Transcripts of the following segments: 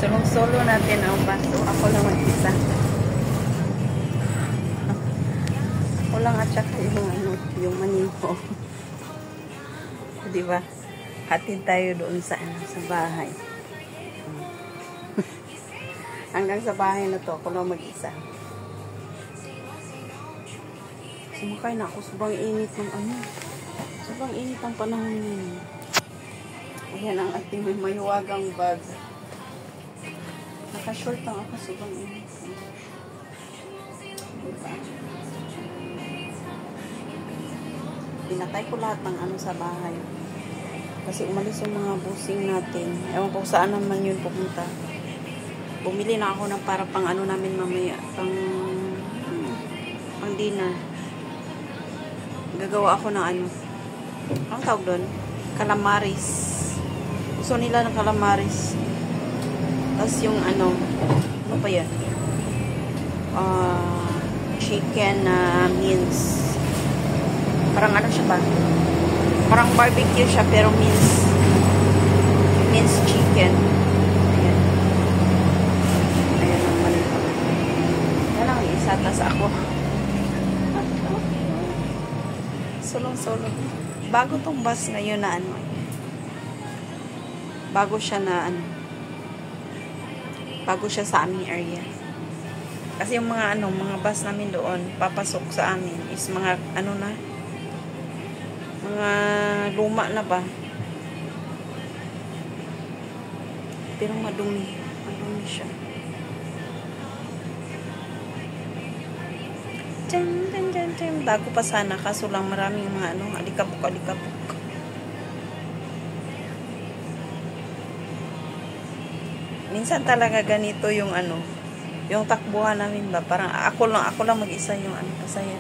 Sulong-solo natin ang baso. Ako lang mag-isa. Ako lang at saka yung maniho. Diba? Hatid tayo doon sa bahay. Hanggang sa bahay na to, ako lang mag-isa. Sumakay na ako. Sobrang init ng sobrang init ang panahon ngayon. Ayan ang ating may mahiwagang bag. Naka-short lang ako. Sobrang init. Diba? Pinatay ko lahat ng sa bahay. Kasi umalis yung mga busing natin. Ewan ko saan naman yun pupunta. Bumili na ako ng para pang namin mamaya. Pang dinner. Gagawa ako ng ang tawag doon? Calamaris. Gusto nila ng calamaris. Tapos yung ano pa yan? Chicken mince. Parang siya ba? Parang barbecue siya pero mince chicken. Ayan. Ayan ang malito. Yan ang isa. Tas ako. Solong-solo. Bago tong bus ngayon na bago siya na bago siya sa aming area. Kasi yung mga mga bus namin doon papasok sa amin is mga mga luma na ba. Pero madumi siya. Bago pa sana kaso lang maraming mga alikabok. Minsan talaga ganito yung yung takbuhan namin ba, parang ako lang mag-isa yung kasaya.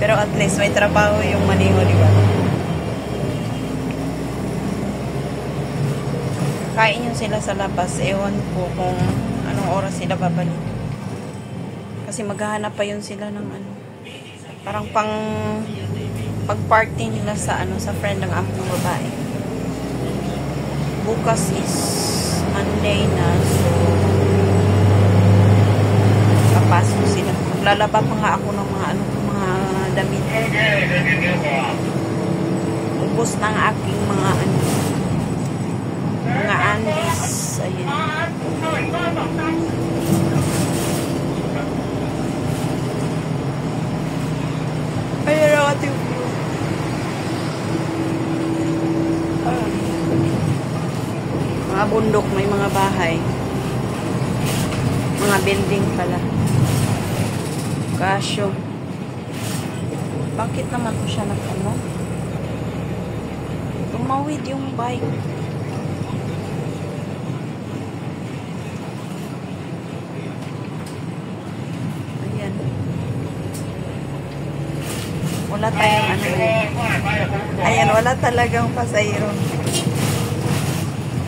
Pero at least may trabaho yung maniho, di ba? Kain yun sila sa labas. Ewan ko kung anong oras sila babalik. Kasi maghahanap pa yun sila ng parang pag-party nila sa sa friend ng amo ng babae. Bukas is Monday na, so papasok sila. Maglalaba pa nga ako ng mga damit. Ubos ng aking mga mga undies. Ayan. Ayan ang ating view. Mga bundok, may mga bahay. Mga building pala. Kasyo. Bakit naman ko siya tumawid yung bike. Ayan. Wala tayong Ayan, wala talagang pasayro.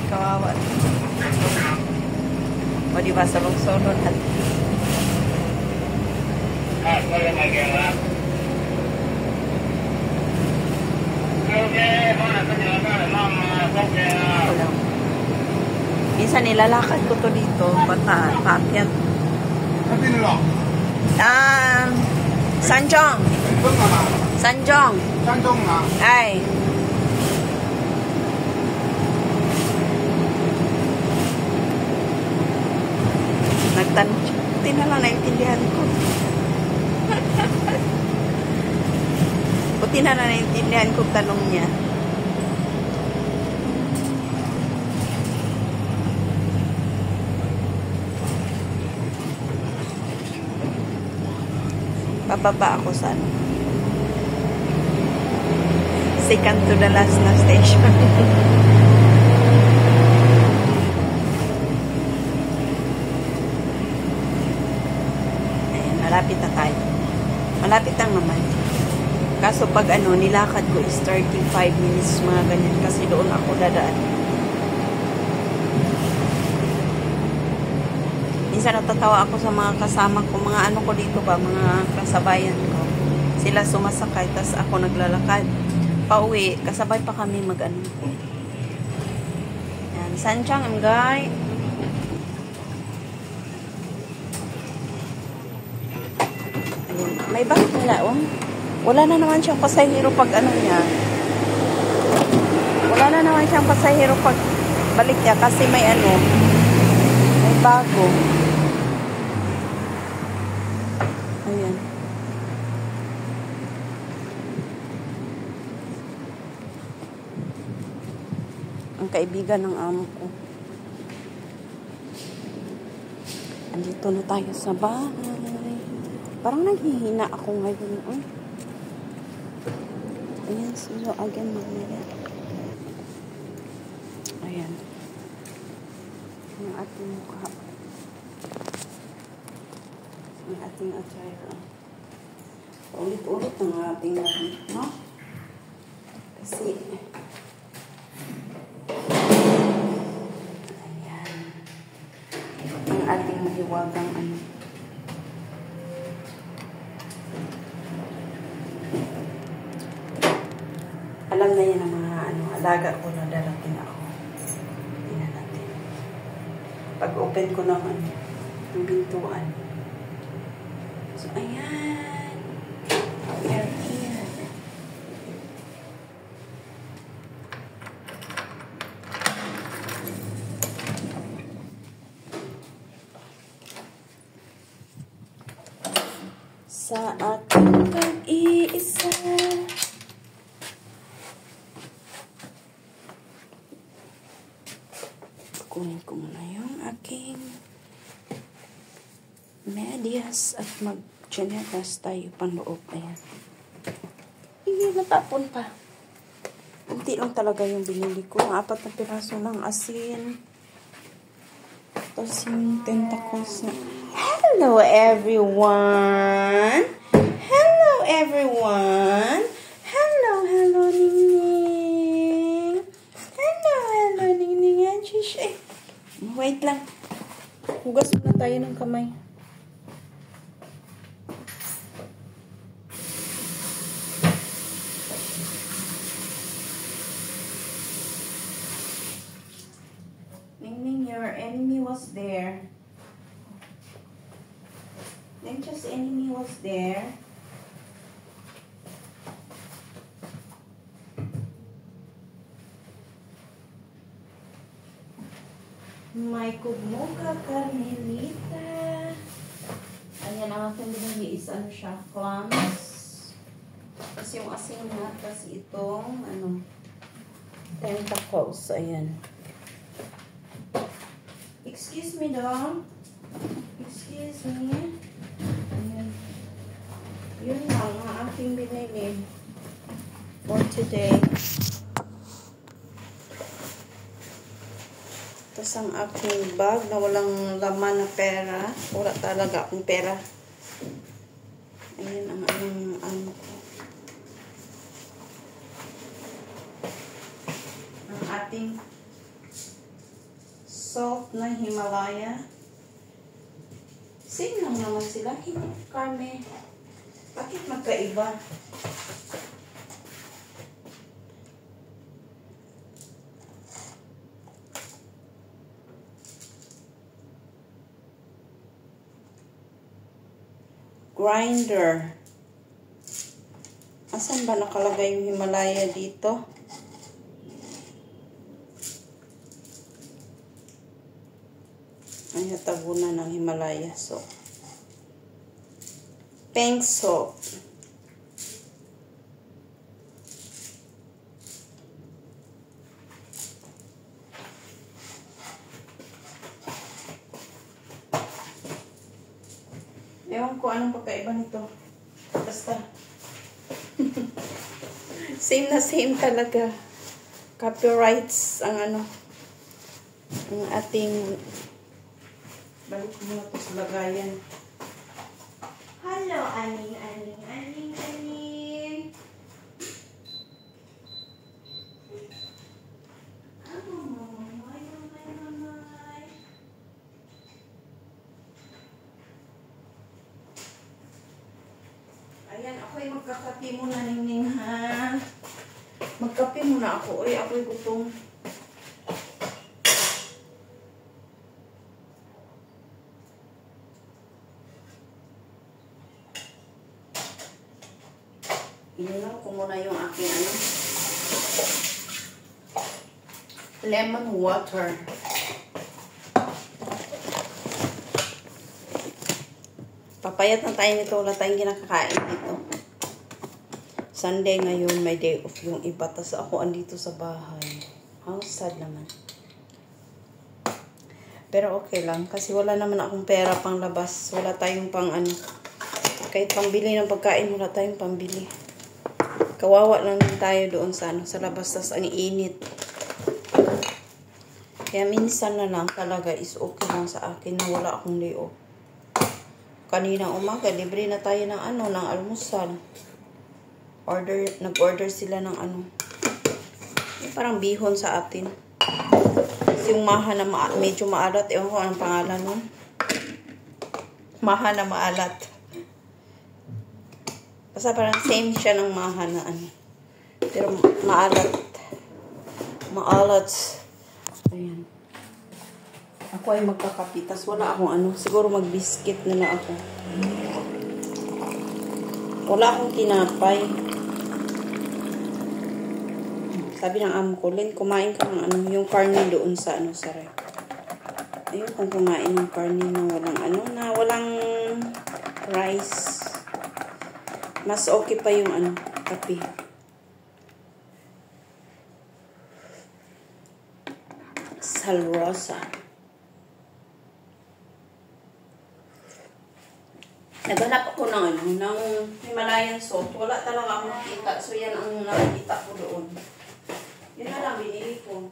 Kawawa. O diba, salong-solon at minsan nilalakad ko to dito paakyat. Sanjong ay nagtanong siya. Buti na lang naintindihan ko. Buti na lang naintindihan ko tanong niya. Bababa ako sa second to the last na station. Ayan, malapit na tayo. Malapit lang naman. Kaso pag nilakad ko is 35 minutes, mga ganyan. Kasi doon ako dadaan. Minsan natatawa ako sa mga kasama ko, mga ko dito ba, mga kasabayan ko. Sila sumasakay, tas ako naglalakad. Pauwi, kasabay pa kami Sanchang ang guy. Ayan. May bakit nila, oh. Wala na naman siyang pasahero pag ano niya. Wala na naman siyang pasahero pag balik niya kasi may ano, may bago. Ayan. Ang kaibigan ng amo ko. Andito na tayo sa bahay. Parang naghihina ako ngayon. Oh. Ayan, see you again mamaya. Ayan. Ang ating mukha. Ang ating attire. Ulit-ulit ang ating lahat, no? Kasi ayan. Ang ating mahiwagang ano. Alam na yan ang mga ano, alaga ko na darating ako. Tingnan natin. Pag open ko naman yung bintuan. So, ayan. They're here. Sa aking pag-iisa. Kunin ko muna yung aking medyas at mag-chinelas tayo panloob. Ayan. Natapon pa. Kunti lang talaga yung binili ko. 4 na piraso ng asin. Tapos yung tentacles na. Hello everyone! Hello everyone! Hello, hello, Ningning! Hello, hello, Ningning! Wait lang. Hugas muna tayo ng kamay. Ningning, your enemy was there. Nencha's enemy was there. May kugmuka Carmelita. Ayan ang aking binili is ano siya, clams. Kasi yung asin na, kasi itong ano, tentacles. Ayan. Excuse me, dong. Excuse me. Ayan. Yun lang ang aking binili for today. Tapos ang aking bag na walang laman na pera. Wala talaga akong pera. Ayan ang ano ko. Ang ating salt na Himalaya. Same lang naman sila. Hindi, Carme. Bakit magkaiba? Grinder. Asan ba nakalagay yung Himalaya dito? Ay, tabunan ng Himalaya. So, pink soap. Ewan ko anong pagkaiba nito. Basta. Same na same talaga. Copyrights ang ano. Ang ating balik ko muna ito sa lagayan. Hello, aning, aning, aning, aning. Ayan, ako'y magkakape muna, Ningning, ha? Magkape muna ako. Uy, ako'y gutom. muna yung aking lemon water. Papayat na tayo nito. Wala tayong kinakakain dito. Sunday ngayon, may day off yung iba. Tas ako andito sa bahay. How sad naman. Pero okay lang. Kasi wala naman akong pera pang labas. Wala tayong pang kahit pambili ng pagkain, wala tayong pambili. Kawawa lang din tayo doon sa sa labas. Tas ang init. Kaya minsan na lang talaga is okay lang sa akin na wala akong day off. Kaninang umaga, libre na tayo ng ng almusal. Nag-order sila ng parang bihon sa atin. Kasi yung maha na medyo maalat. Ewan ko anong pangalan nun. Maha na maalat. Basta parang same siya ng maha na pero maalat. Maalat. Ayan. Ako ay magkakapitas. Wala akong siguro mag-biscuit na lang ako. Wala akong tinapay. Sabi ng amo ko, Len, kumain ka ng yung karne doon sa sa ref. Ayun, kung kumain ng karne na walang na walang rice. Mas okay pa yung kape. Salrosa. Naghanap ako ng Himalayan salt. Wala talaga akong nakita. So, yan ang nakita ko doon. Yun na lang, binili ko.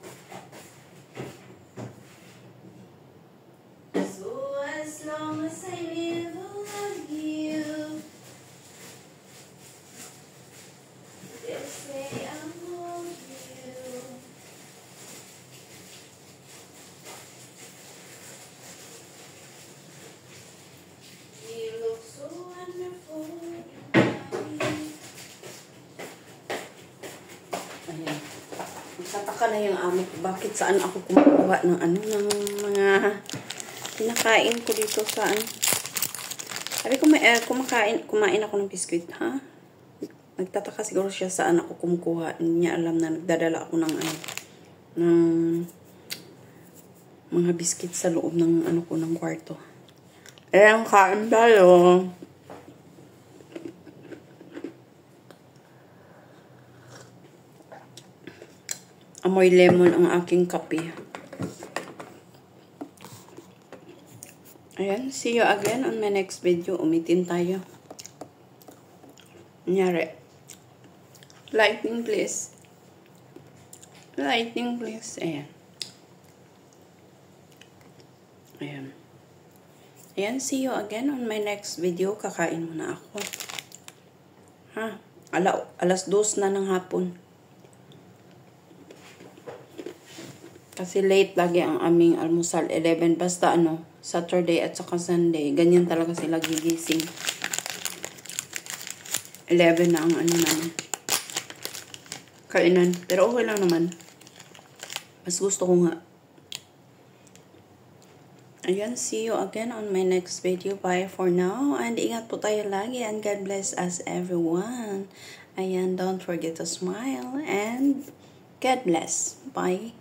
So, as long as I live, I love you. They'll say I love you. You look so wonderful. Ayan. Nagtataka na yung amo ko. Bakit saan ako kumukuha ng ng mga kinakain ko dito saan? Sabi ko, kumain ako ng biscuit, ha? Nagtataka siguro siya saan ako kumukuha. Hindi niya alam na nagdadala ako ng mga biscuit sa loob ng ko ng kwarto. Ayan, kain tayo. Amoy lemon ang aking kape. Ayan, see you again on my next video. Umitin tayo. Nangyari. Lightning please. Lightning please. Ayan. Ayan. Ayan, see you again on my next video. Kakain muna ako. Ha? Alas 2 na ng hapon. Kasi late lagi ang aming almusal. 11 basta Saturday at saka Sunday. Ganyan talaga sila gigising. 11 na ang namin. Kainan. Pero okay lang naman. Mas gusto ko nga. Ayan, see you again on my next video. Bye for now. And ingat po tayo lagi. And God bless us everyone. Ayan, don't forget to smile. And God bless. Bye.